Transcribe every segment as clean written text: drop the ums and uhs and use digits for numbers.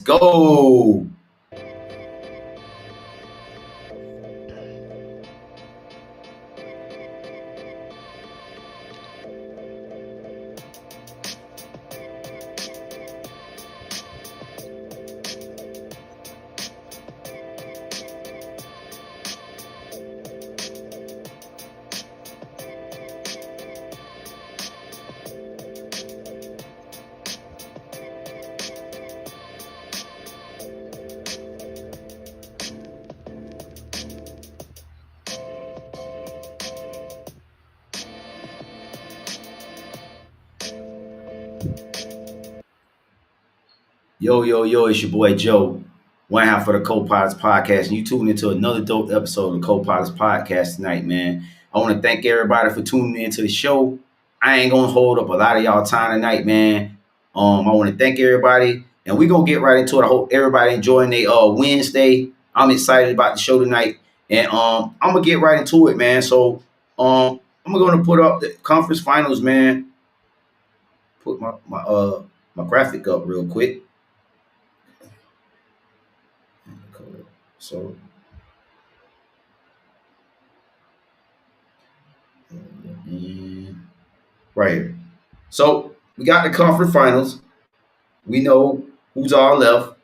Go. Yo, yo, yo, it's your boy Joe, one half of the Co-Pilots Podcast, and you tuned into another dope episode of the Co-Pilots Podcast tonight, man. I want to thank everybody for tuning into the show. I ain't gonna hold up a lot of y'all time tonight, man. I want to thank everybody, and we're gonna get right into it. I hope everybody enjoying their Wednesday. I'm excited about the show tonight, and I'm gonna get right into it, man. So I'm gonna put up the conference finals, man. Put my graphic up real quick. So right here. So we got the conference finals. We know who's all left,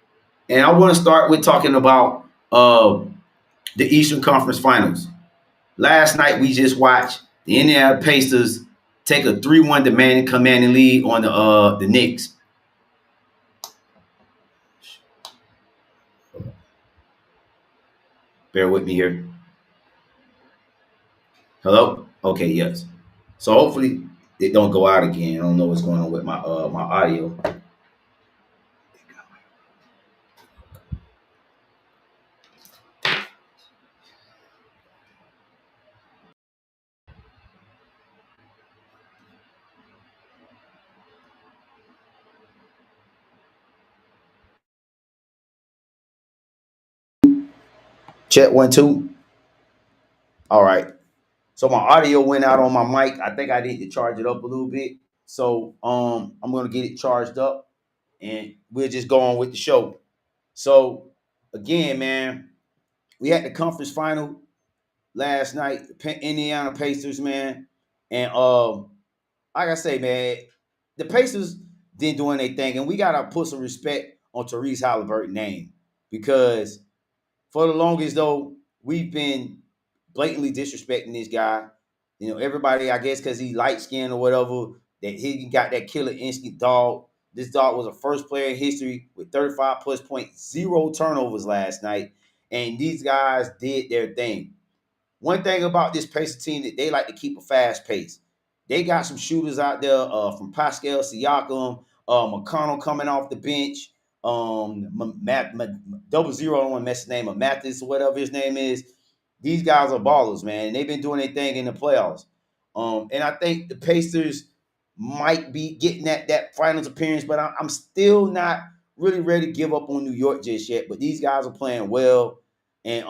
and I want to start with talking about the Eastern Conference Finals. Last night we just watched the Indiana Pacers take a 3-1 commanding lead on the Knicks. Bear with me here. Hello? Okay, yes. So hopefully it don't go out again. I don't know what's going on with my audio. Check 1 2. All right. So my audio went out on my mic. I think I need to charge it up a little bit. So I'm gonna get it charged up and we'll just go on with the show. So again, man, we had the conference final last night, Indiana Pacers, man. And like I say, man, the Pacers didn't do anything, and we gotta put some respect on Therese Halliburton's name because for the longest though, we've been blatantly disrespecting this guy. You know, everybody, I guess, because he light skinned or whatever, that he got that killer instinct dog. This dog was a first player in history with 35 plus points, 0 turnovers last night. And these guys did their thing. One thing about this Pacer team that they like to keep a fast pace. They got some shooters out there from Pascal Siakam, McConnell coming off the bench, double zero. I don't want to mess his name up, Mathis or whatever his name is. These guys are ballers, man. They've been doing their thing in the playoffs. And I think the Pacers might be getting that finals appearance, but I'm still not really ready to give up on New York just yet. But these guys are playing well, and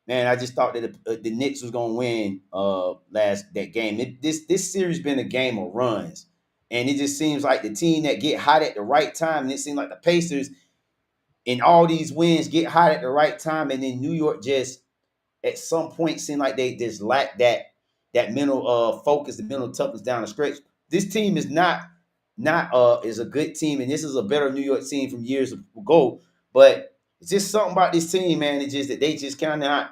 man, I just thought that the Knicks was gonna win that game. This series been a game of runs, and it just seems like the team that get hot at the right time. And it seems like the Pacers in all these wins get hot at the right time, and then New York just at some point seem like they just lack that mental focus, the mental toughness down the stretch. This team is not is a good team, and this is a better New York team from years ago. But it's just something about this team, man. It's just that they just cannot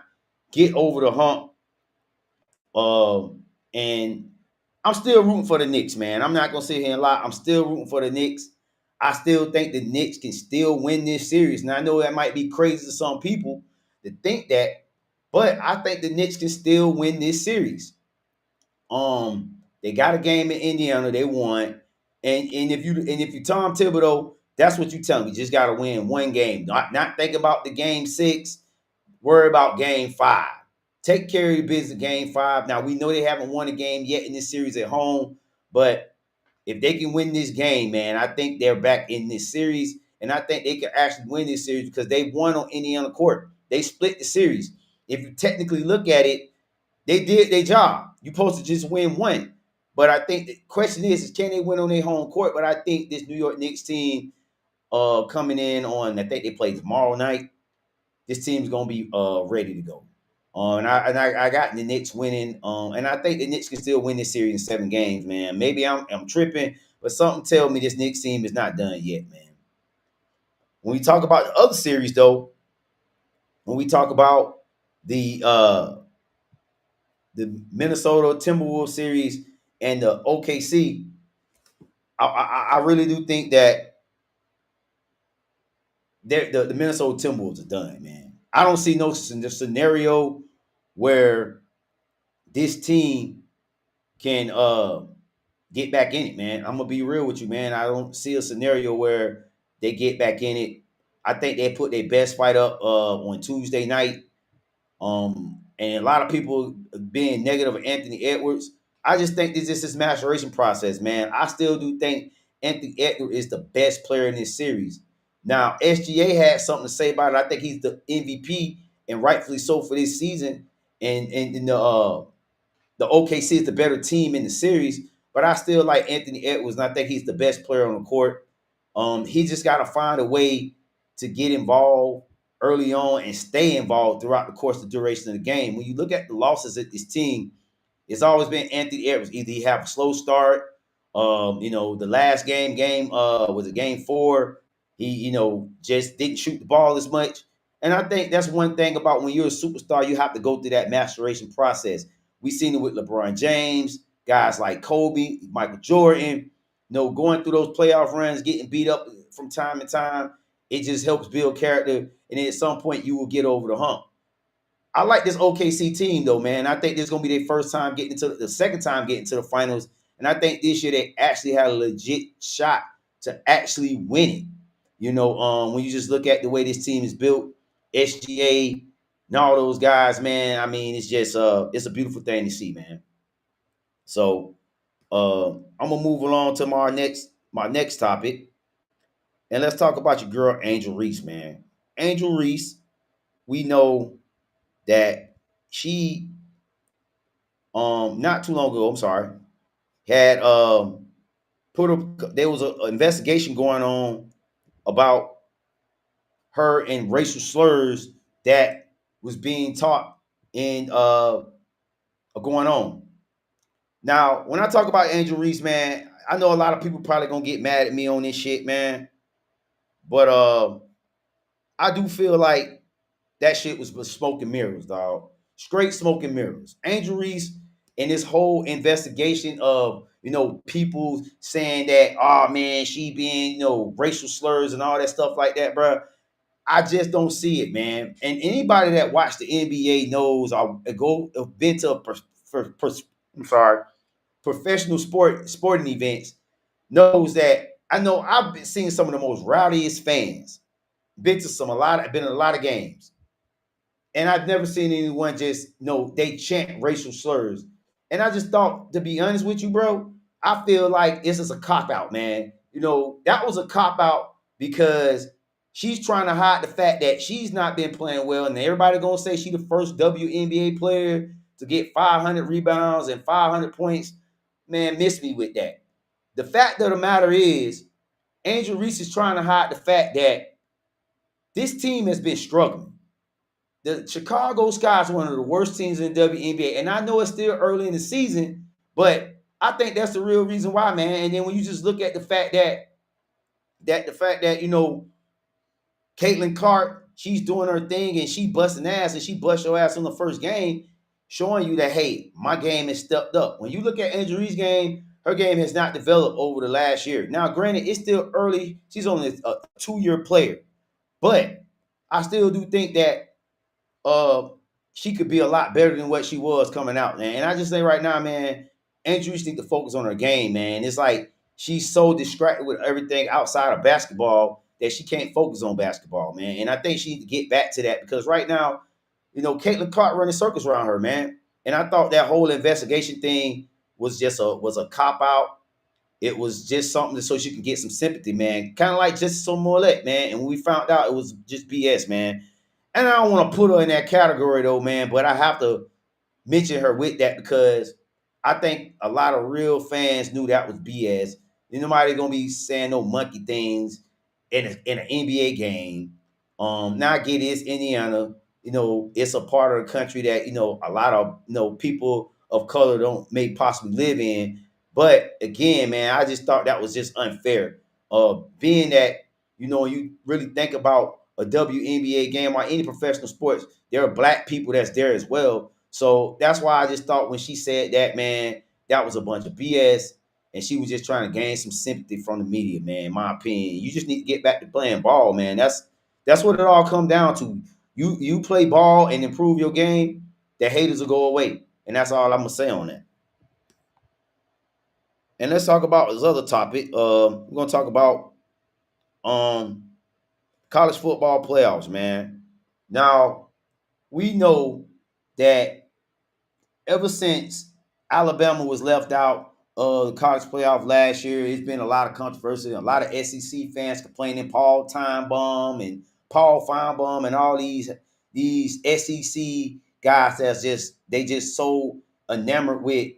get over the hump. And I'm still rooting for the Knicks, man. I'm not gonna sit here and lie. I'm still rooting for the Knicks. I still think the Knicks can still win this series. Now I know that might be crazy to some people to think that, but I think the Knicks can still win this series. They got a game in Indiana, they won. And if you Tom Thibodeau, that's what you tell me. You just gotta win one game. Not think about the game 6, worry about game 5. Take care of your business game 5. Now we know they haven't won a game yet in this series at home, but if they can win this game, man, I think they're back in this series. And I think they can actually win this series because they won on Indiana court. They split the series. If you technically look at it, they did their job. You're supposed to just win one. But I think the question is can they win on their home court? But I think this New York Knicks team coming in on, I think they play tomorrow night. This team's gonna be ready to go. And I got the Knicks winning. And I think the Knicks can still win this series in 7 games, man. Maybe I'm tripping, but something tell me this Knicks team is not done yet, man. When we talk about the other series, though, when we talk about the uh the Minnesota Timberwolves series and the OKC, I really do think that the Minnesota Timberwolves are done, man. I don't see no scenario where this team can get back in it, man. I'm gonna be real with you, man. I don't see a scenario where they get back in it. I think they put their best fight up on Tuesday night. And a lot of people being negative of Anthony Edwards. I just think this is his maturation process, man. I still do think Anthony Edwards is the best player in this series. Now, SGA had something to say about it. I think he's the MVP and rightfully so for this season. And the OKC is the better team in the series, but I still like Anthony Edwards, and I think he's the best player on the court. He just got to find a way to get involved early on and stay involved throughout the course of the duration of the game. When you look at the losses at this team, it's always been Anthony Edwards. Either he have a slow start, the last game was it game 4? He, just didn't shoot the ball as much. And I think that's one thing about when you're a superstar, you have to go through that maturation process. We've seen it with LeBron James, guys like Kobe, Michael Jordan, going through those playoff runs, getting beat up from time to time. It just helps build character. And then at some point, you will get over the hump. I like this OKC team, though, man. I think this is going to be their first time getting into the second time getting to the finals. And I think this year they actually had a legit shot to actually win it. When you just look at the way this team is built, SGA and all those guys, man, I mean, it's just it's a beautiful thing to see, man. So I'm gonna move along to my next topic, and let's talk about your girl Angel Reese, man. Angel Reese, we know that she not too long ago, I'm sorry, had there was an investigation going on about her and racial slurs that was being taught in going on. Now, when I talk about Angel Reese, man, I know a lot of people probably gonna get mad at me on this shit, man. But I do feel like that shit was smoke and mirrors, dog. Straight smoke and mirrors. Angel Reese and this whole investigation of people saying that, oh man, she being racial slurs and all that stuff like that, bro. I just don't see it, man. And anybody that watched the NBA knows I been to I'm sorry, professional sporting events knows that I know I've been seeing some of the most rowdiest fans. Been in a lot of games. And I've never seen anyone just they chant racial slurs. And I just thought, to be honest with you, bro, I feel like this is a cop out, man. That was a cop out because she's trying to hide the fact that she's not been playing well, and everybody gonna say she the first WNBA player to get 500 rebounds and 500 points. Man, miss me with that. The fact of the matter is, Angel Reese is trying to hide the fact that this team has been struggling. The Chicago Sky is one of the worst teams in the WNBA, and I know it's still early in the season, but I think that's the real reason why, man. And then when you just look at the fact that Caitlin Clark, she's doing her thing and she busting ass and she bust your ass on the first game, showing you that, hey, my game has stepped up. When you look at Angel Reese's game, her game has not developed over the last year. Now, granted, it's still early. She's only a 2-year player, but I still do think that she could be a lot better than what she was coming out, man. And I just say right now, man, Angel Reese needs to focus on her game, man. It's like she's so distracted with everything outside of basketball that she can't focus on basketball, man. And I think she needs to get back to that because right now, Caitlin Clark running circles around her, man. And I thought that whole investigation thing was just a cop out. It was just something so she could get some sympathy, man. Kind of like just some Smollett, man. And when we found out, it was just BS, man. And I don't want to put her in that category, though, man. But I have to mention her with that because I think a lot of real fans knew that was BS. Nobody gonna be saying no monkey things in an NBA game. Now I get it, it's Indiana. It's a part of the country that a lot of people of color don't may possibly live in. But again, man, I just thought that was just unfair. Being that you really think about a WNBA game or any professional sports, there are black people that's there as well. So that's why I just thought when she said that, man, that was a bunch of BS, and she was just trying to gain some sympathy from the media, man. In my opinion, you just need to get back to playing ball, man. That's what it all come down to. You play ball and improve your game, the haters will go away, and that's all I'm gonna say on that. And let's talk about this other topic. We're gonna talk about um college football playoffs, man. Now we know that ever since Alabama was left out of the college playoff last year, it's been a lot of controversy. A lot of SEC fans complaining Paul Feinbaum and all these SEC guys they just so enamored with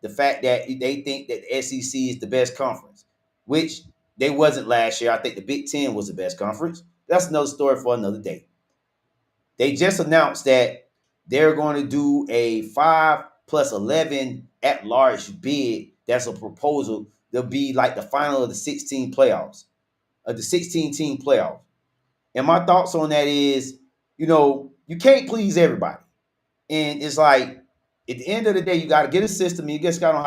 the fact that they think that the SEC is the best conference, which they wasn't last year. I think the Big Ten was the best conference. That's another story for another day. They just announced that they're going to do a 5+11 at-large bid. That's a proposal. They'll be like the final of the 16 playoffs, of the 16-team playoffs. And my thoughts on that is, you can't please everybody. And it's like, at the end of the day, you got to get a system. And you just got to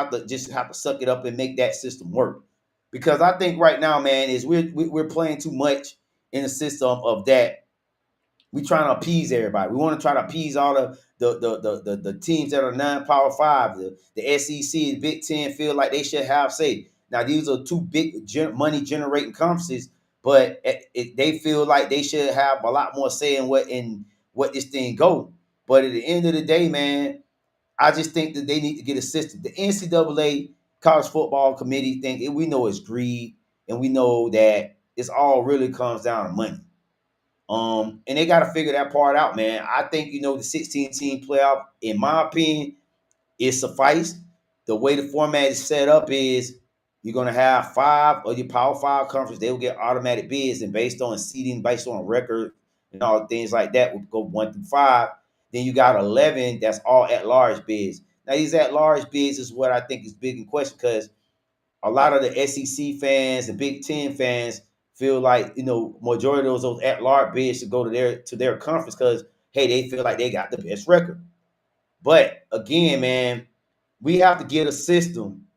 have to suck it up and make that system work. Because I think right now, man, is we're playing too much in the system of that we trying to appease everybody. We want to try to appease all the teams that are non-power five. The SEC, the Big Ten feel like they should have say. Now these are two big money generating conferences, but they feel like they should have a lot more say in what this thing go. But at the end of the day, man, I just think that they need to get a system. The NCAA college football committee thing, we know it's greed, and we know that it's all really comes down to money. And they got to figure that part out, man. I think the 16-team playoff, in my opinion, is suffice. The way the format is set up is you're gonna have 5 of your Power Five conference. They will get automatic bids, and based on seeding, based on record, and all things like that, will go 1 through 5. Then you got 11 that's all at large bids. Now these at large bids is what I think is big in question because a lot of the SEC fans and Big Ten fans feel like majority of those at large bids should go to their conference because hey, they feel like they got the best record. But again, man, we have to get a system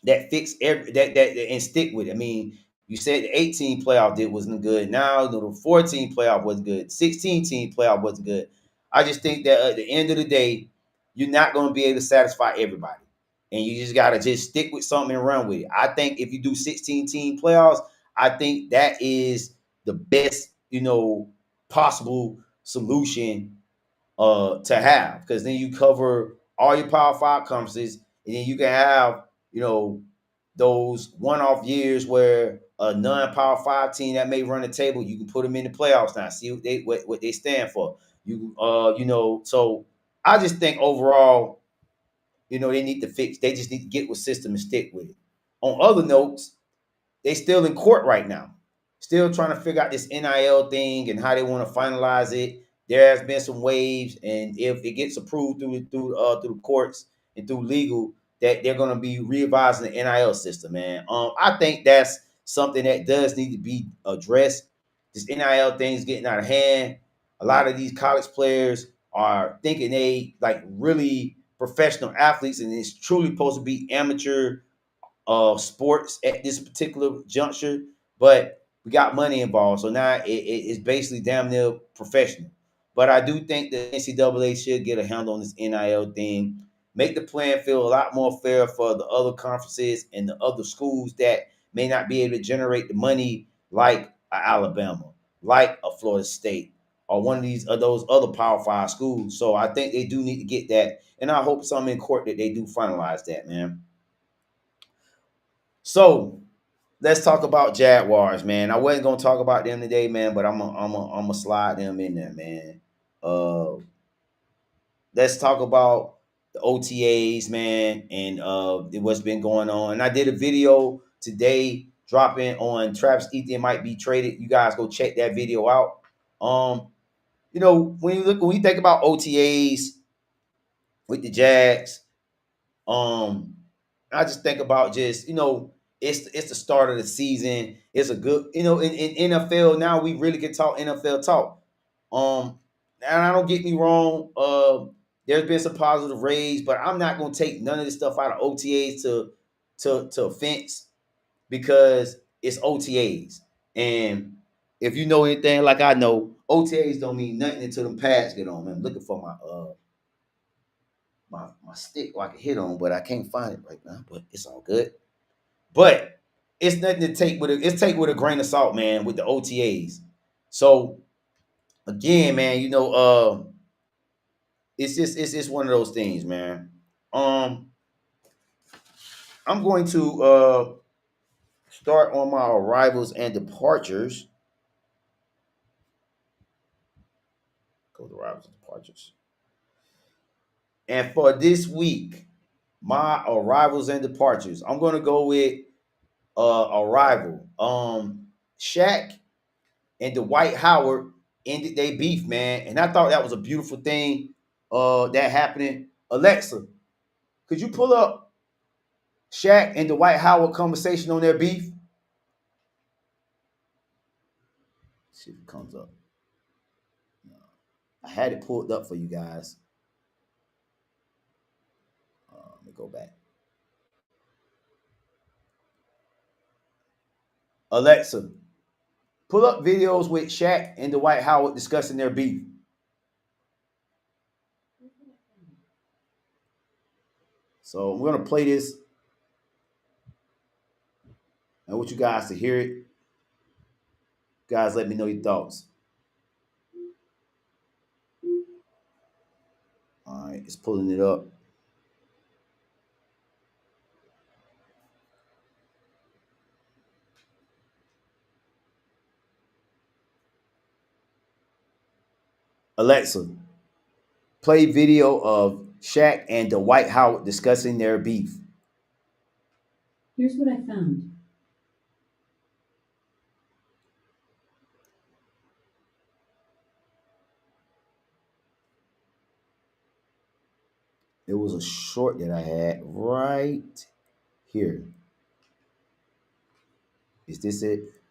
that fix that and stick with it. I mean, you said the 18 playoff wasn't good. Now the 14 playoff wasn't good. 16 team playoff wasn't good. I just think that at the end of the day, you're not going to be able to satisfy everybody, and you just got to just stick with something and run with it. I think if you do 16 team playoffs, I think that is the best possible solution to have, because then you cover all your Power Five conferences, and then you can have those one-off years where a non-Power Five team that may run the table, you can put them in the playoffs now, see what they stand for. So I just think overall, they need to fix. They just need to get with system and stick with it. On other notes, they still in court right now, still trying to figure out this NIL thing and how they want to finalize it. There has been some waves, and if it gets approved through the courts and through legal, that they're going to be revising the NIL system, man. I think that's something that does need to be addressed. This NIL thing is getting out of hand. A lot of these college players are thinking they like really professional athletes, and it's truly supposed to be amateur sports at this particular juncture, but we got money involved, so now it's basically damn near professional. But I do think the NCAA should get a handle on this NIL thing, make the playing field a lot more fair for the other conferences and the other schools that may not be able to generate the money like Alabama, like a Florida State, or one of those other Power Five schools. So I think they do need to get that, and I hope some in court that they do finalize that, man. So let's talk about Jaguars, man. I wasn't gonna talk about them today, man, but I'm gonna slide them in there, man. Uh, let's talk about the OTAs, man, and what's been going on. And I did a video today dropping on Travis Etienne might be traded. You guys go check that video out. You know, when you think about OTAs with the Jags, I just think about just, you know, it's the start of the season. It's a good, you know, in NFL now we really can talk NFL talk. And I don't get me wrong, there's been some positive rays, but I'm not gonna take none of this stuff out of OTAs to offense because it's OTAs. And if you know anything like I know, OTAs don't mean nothing until them pads get on. Man, I'm looking for my stick I can hit on, but I can't find it right now. But it's all good. But it's nothing to take with it's take with a grain of salt, man, with the OTAs. So again, man, you know, it's just one of those things, man. I'm going to start on my arrivals and departures. Go to arrivals and departures. And for this week, my arrivals and departures, I'm gonna go with arrival. Shaq and Dwight Howard ended their beef, man. And I thought that was a beautiful thing that happening. Alexa, could you pull up Shaq and Dwight Howard conversation on their beef? Let's see if it comes up. I had it pulled up for you guys. Let me go back. Alexa, pull up videos with Shaq and Dwight Howard discussing their beef. So I'm gonna play this. I want you guys to hear it. Guys, let me know your thoughts. All right, it's pulling it up. Alexa, play video of Shaq and Dwight Howard discussing their beef. Here's what I found. It was a short that I had right here. Is this it?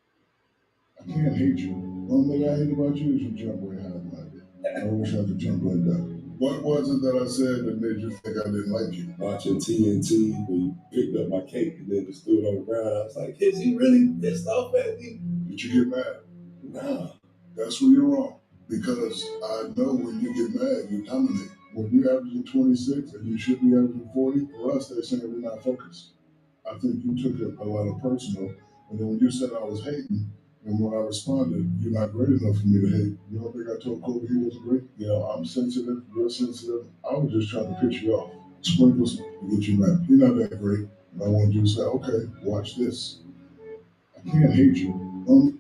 I can't hate you. One thing I hate about you is you jump way high like that. I wish I could jump like that. What was it that I said that made you think I didn't like you? Watching TNT when you picked up my cake and then just threw it on the ground. I was like, is he really pissed off at me? Did you get mad? No. That's where you're wrong. Because I know when you get mad, you dominate. When you're averaging 26 and you should be averaging 40, for us, they're saying we're not focused. I think you took it a lot of personal. And then when you said I was hating, and when I responded, you're not great enough for me to hate. You don't think I told Kobe he wasn't great? You know, I'm sensitive, you're sensitive. I was just trying to pitch you off. Sprinkles to get you mad. You're not that great. And I wanted you to say, okay, watch this. I can't hate you.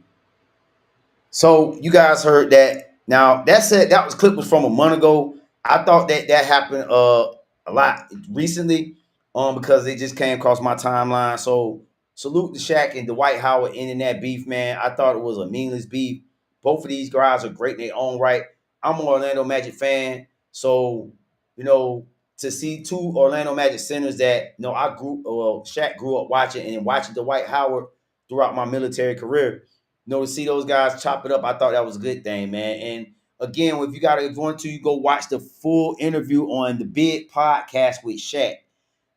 So you guys heard that. Now that said, that was clip was from a month ago. I thought that happened a lot recently, because it just came across my timeline. So salute to Shaq and Dwight Howard ending that beef, man. I thought it was a meaningless beef. Both of these guys are great in their own right. I'm an Orlando Magic fan, so you know, to see two Orlando Magic centers that, you know, Shaq grew up watching, and watching Dwight Howard throughout my military career. You know, to see those guys chop it up, I thought that was a good thing, man. And again, if you want to, you go watch the full interview on the Big Podcast with Shaq.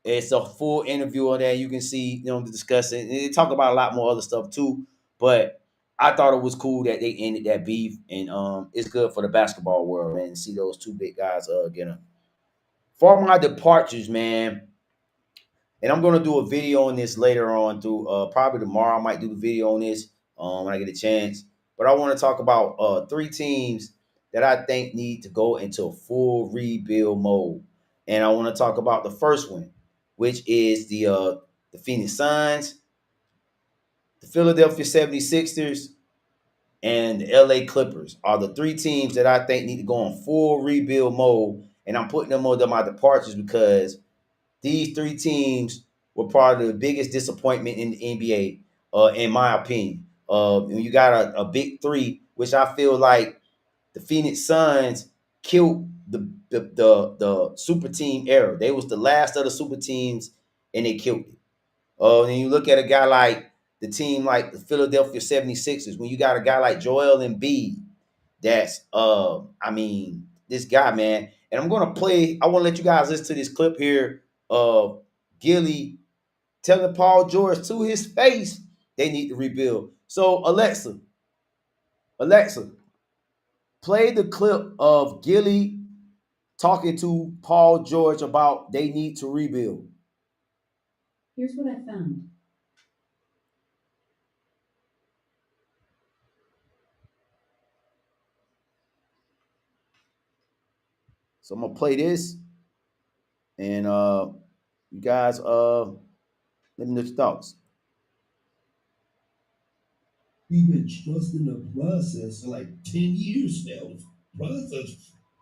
It's a full interview on there. You can see, you know, discussing. And they talk about a lot more other stuff too. But I thought it was cool that they ended that beef, and it's good for the basketball world, man. To see those two big guys get them. For my departures, man, and I'm gonna do a video on this later on through probably tomorrow. I might do the video on this when I get a chance. But I want to talk about three teams that I think need to go into a full rebuild mode. And I want to talk about the first one, which is the Phoenix Suns, the Philadelphia 76ers, and the LA Clippers are the three teams that I think need to go on full rebuild mode. And I'm putting them under my departures because these three teams were part of the biggest disappointment in the NBA. in my opinion. When you got a big three, which I feel like the Phoenix Suns killed the super team era. They was the last of the super teams, and they killed it. And you look at a guy like the team like the Philadelphia 76ers, when you got a guy like Joel Embiid, that's I mean, this guy, man. And I want to let you guys listen to this clip here of Gilly telling Paul George to his face they need to rebuild. So Alexa, play the clip of Gilly talking to Paul George about they need to rebuild. Here's what I found. So I'm gonna play this, and you guys let me know your thoughts. We've been trusting the process for like 10 years now.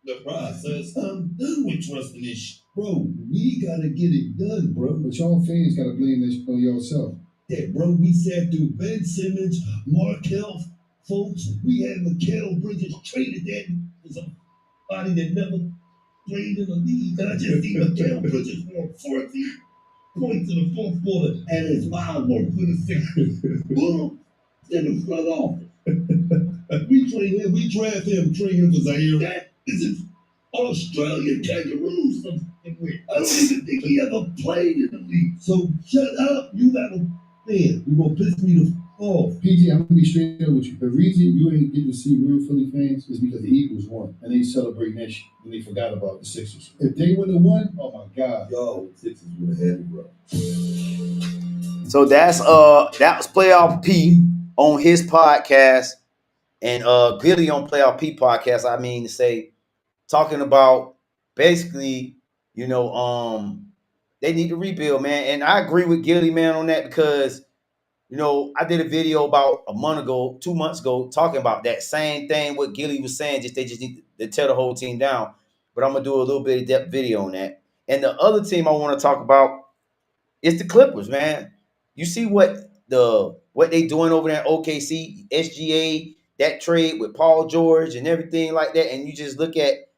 The process. I'm done with trusting this shit. Bro, we gotta get it done, bro. But y'all fans gotta blame this on yourself. Yeah, bro, we sat through Ben Simmons, Markel, folks. We had Mikal Bridges traded that for somebody that never played in the league. And I just see Mikal Bridges for 40 points in the fourth quarter and his wild work for the sixth. Boom! In the front office. We trade him, we draft him, trade him for Zaire. That is an Australian kangaroo somewhere. I don't even think he ever played in the league. So shut up, you got a man. You gonna piss me the off. PG, I'm gonna be straight up with you. The reason you ain't get to see real Philly fans is because the Eagles won. And they celebrate that shit. And they forgot about the Sixers. If they would have won, oh my God. Yo, Sixers would have had it, bro. So that was Playoff P on his podcast, and Gilly on Playoff P podcast. I mean to say, talking about basically, they need to rebuild, man. And I agree with Gilly, man, on that because I did a video about a month ago, 2 months ago, talking about that same thing. What Gilly was saying, they just need to tear the whole team down. But I'm gonna do a little bit of depth video on that. And the other team I want to talk about is the Clippers, man. You see what they doing over there in OKC, SGA, that trade with Paul George and everything like that, and you just look at,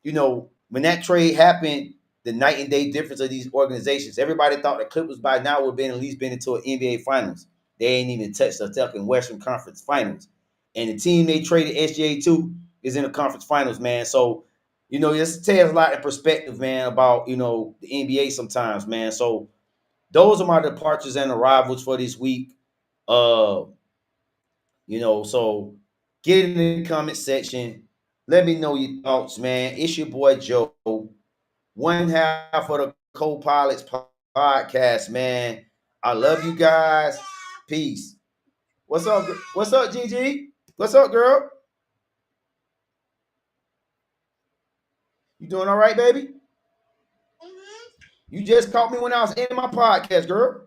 when that trade happened, the night and day difference of these organizations. Everybody thought the Clippers by now would have been at least been into an NBA Finals. They ain't even touched the fucking Western Conference Finals, and the team they traded SGA to is in the conference finals, man. So, this tells a lot of perspective, man, about the NBA sometimes, man. So those are my departures and arrivals for this week. So get in the comment section. Let me know your thoughts, man. It's your boy Joe, one half of the Co-Pilots podcast, man. I love you guys. Peace. What's up? What's up, Gigi? What's up, girl? You doing all right, baby? You just caught me when I was ending my podcast, girl.